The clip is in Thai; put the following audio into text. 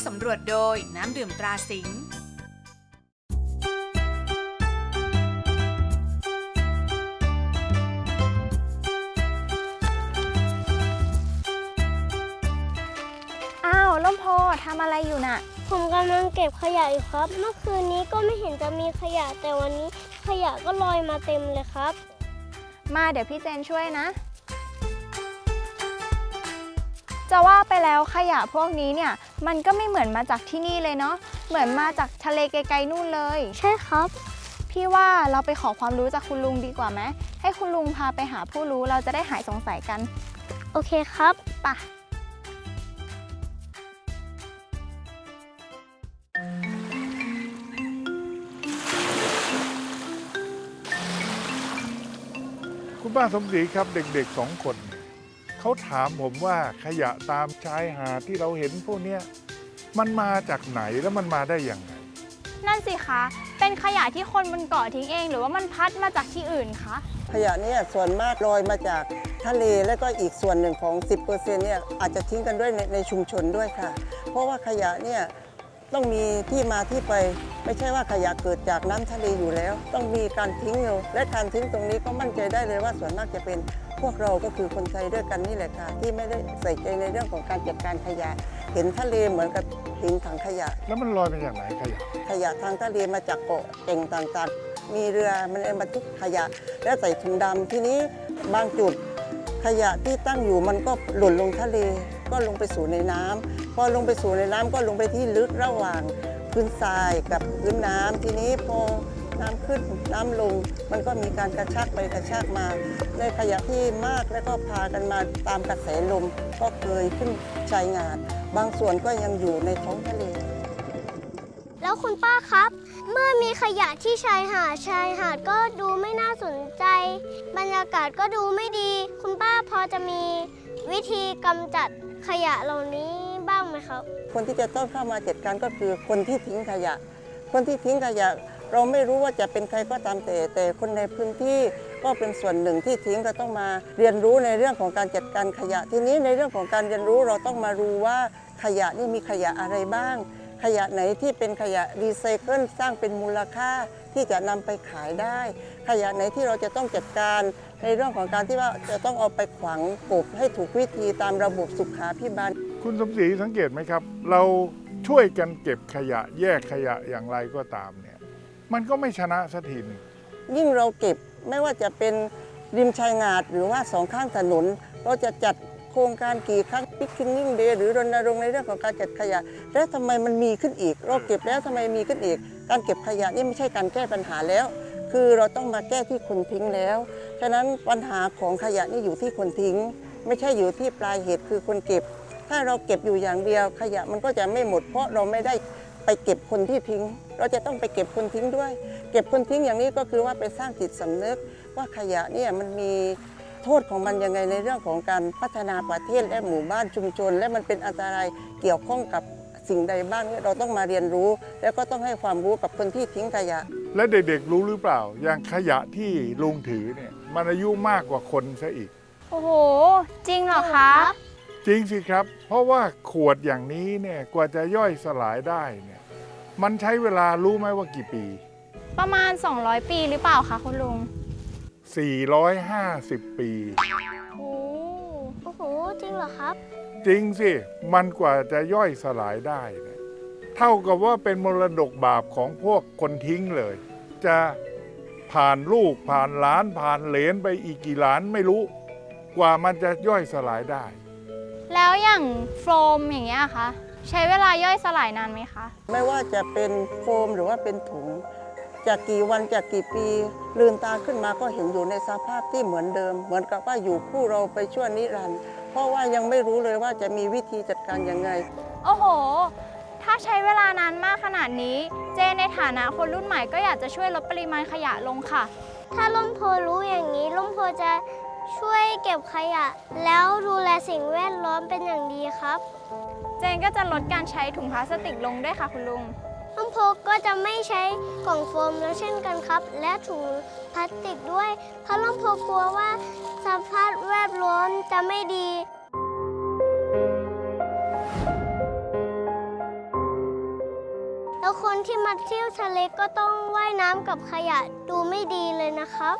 สำรวจโดยน้ำดื่มตราสิงห์ล่มโพทำอะไรอยู่น่ะผมกำลังเก็บขยะอยู่ครับเมื่อคืนนี้ก็ไม่เห็นจะมีขยะแต่วันนี้ขยะก็ลอยมาเต็มเลยครับมาเดี๋ยวพี่เจนช่วยนะจะว่าไปแล้วขยะพวกนี้เนี่ยมันก็ไม่เหมือนมาจากที่นี่เลยเนาะเหมือนมาจากทะเลไกลๆนู่นเลยใช่ครับพี่ว่าเราไปขอความรู้จากคุณลุงดีกว่าไหมให้คุณลุงพาไปหาผู้รู้เราจะได้หายสงสัยกันโอเคครับป่ะคุณป้าสมศรีครับเด็กๆ2 คนเขาถามผมว่าขยะตามชายหาดที่เราเห็นพวกนี้มันมาจากไหนแล้วมันมาได้อย่างไรนั่นสิคะเป็นขยะที่คนบนเกาะทิ้งเองหรือว่ามันพัดมาจากที่อื่นคะขยะเนี่ยส่วนมากลอยมาจากทะเลและก็อีกส่วนหนึ่งของ 10% เนี่ยอาจจะทิ้งกันด้วยในชุมชนด้วยค่ะเพราะว่าขยะเนี่ยต้องมีที่มาที่ไปไม่ใช่ว่าขยะเกิดจากน้ำทะเลอยู่แล้วต้องมีการทิ้งและการทิ้งตรงนี้ก็มั่นใจได้เลยว่าส่วนมากจะเป็นพวกเราก็คือคนไทยด้วยกันนี่แหละค่ะที่ไม่ได้ใส่ใจในเรื่องของการจัดการขยะเห็นทะเลเหมือนกับเห็นถังขยะแล้วมันลอยมาจากไหนขยะทางทะเลมาจากเกาะแก่งต่างๆมีเรือมันบรรทุกขยะแล้วใส่ถุงดำทีนี้บางจุดขยะที่ตั้งอยู่มันก็หล่นลงทะเลก็ลงไปสู่ในน้ำพอลงไปสู่ในน้ำก็ลงไปที่ลึกระหว่างพื้นทรายกับพื้นน้ำทีนี้พอน้ำขึ้นน้ำลงมันก็มีการกระชากไปกระชากมาในขยะที่มากแล้วก็พากันมาตามกระแสลมก็เคยขึ้นชายหาดบางส่วนก็ยังอยู่ในท้องทะเลแล้วคุณป้าครับเมื่อมีขยะที่ชายหาดก็ดูไม่น่าสนใจบรรยากาศก็ดูไม่ดีคุณป้าพอจะมีวิธีกำจัดขยะเหล่านี้บ้างไหมครับคนที่จะต้องเข้ามาจัดการก็คือคนที่ทิ้งขยะคนที่ทิ้งขยะเราไม่รู้ว่าจะเป็นใครก็ตามแต่คนในพื้นที่ก็เป็นส่วนหนึ่งที่ทิ้งก็ต้องมาเรียนรู้ในเรื่องของการจัดการขยะทีนี้ในเรื่องของการเรียนรู้เราต้องมารู้ว่าขยะนี่มีขยะอะไรบ้างขยะไหนที่เป็นขยะรีไซเคิลสร้างเป็นมูลค่าที่จะนำไปขายได้ขยะไหนที่เราจะต้องจัดการในเรื่องของการที่ว่าจะต้องเอาไปฝังกลบให้ถูกวิธีตามระบบสุขาภิบาลคุณสมศรีสังเกตไหมครับเราช่วยกันเก็บขยะแยกขยะอย่างไรก็ตามเนี่ยมันก็ไม่ชนะสักทีนึงยิ่งเราเก็บไม่ว่าจะเป็นริมชายหาดหรือว่า2 ข้างถนนเราจะจัดโครงการกี่ครั้งพิกนิ่งเดย์หรือรณรงค์ในเรื่องของการจัดขยะแล้วทำไมมันมีขึ้นอีกเราเก็บแล้วทำไมมีขึ้นอีกการเก็บขยะนี่ไม่ใช่การแก้ปัญหาแล้วคือเราต้องมาแก้ที่คนทิ้งแล้วฉะนั้นปัญหาของขยะนี่อยู่ที่คนทิ้งไม่ใช่อยู่ที่ปลายเหตุคือคนเก็บถ้าเราเก็บอยู่อย่างเดียวขยะมันก็จะไม่หมดเพราะเราไม่ได้ไปเก็บคนที่ทิ้งเราจะต้องไปเก็บคนทิ้งด้วยเก็บคนทิ้งอย่างนี้ก็คือว่าไปสร้างจิตสำนึกว่าขยะเนี่ยมันมีโทษของมันยังไงในเรื่องของการพัฒนาประเทศและหมู่บ้านชุมชนและมันเป็นอันตรายเกี่ยวข้องกับสิ่งใดบ้างเราต้องมาเรียนรู้แล้วก็ต้องให้ความรู้กับคนที่ทิ้งขยะและเด็กๆรู้หรือเปล่าอย่างขยะที่ลุงถือเนี่ยมันอายุมากกว่าคนซะอีกโอ้โหจริงเหรอคะจริงสิครับเพราะว่าขวดอย่างนี้เนี่ยกว่าจะย่อยสลายได้เนี่ยมันใช้เวลารู้ไหมว่ากี่ปีประมาณ200 ปีหรือเปล่าคะคุณลุง450 ปีโอ้โหจริงเหรอครับจริงสิมันกว่าจะย่อยสลายได้เนี่ยเท่ากับว่าเป็นมรดกบาปของพวกคนทิ้งเลยจะผ่านลูกผ่านหลานผ่านเหลนไปอีกกี่หลานไม่รู้กว่ามันจะย่อยสลายได้แล้วอย่างโฟมอย่างเงี้ยคะใช้เวลาย่อยสลายนานไหมคะไม่ว่าจะเป็นโฟมหรือว่าเป็นถุงจากกี่วันจากกี่ปีลืมตาขึ้นมาก็เห็นอยู่ในสภาพที่เหมือนเดิมเหมือนกับว่าอยู่คู่เราไปชั่วนิรันดร์เพราะว่ายังไม่รู้เลยว่าจะมีวิธีจัดการยังไงโอ้โหถ้าใช้เวลานานมากขนาดนี้เจในฐานะคนรุ่นใหม่ก็อยากจะช่วยลดปริมาณขยะลงค่ะถ้าล่มโพรู้อย่างนี้ล่มโพจะช่วยเก็บขยะแล้วดูแลสิ่งแวดล้อมเป็นอย่างดีครับเจนก็จะลดการใช้ถุงพลาสติกลงด้วยค่ะคุณลุงล่มโพก็จะไม่ใช้กล่องโฟมแล้วเช่นกันครับและถุงพลาสติกด้วยเพราะล่มโพกลัวว่าสภาพแวดล้อมจะไม่ดี แล้วคนที่มาเที่ยวทะเลก็ต้องว่ายน้ำกับขยะดูไม่ดีเลยนะครับ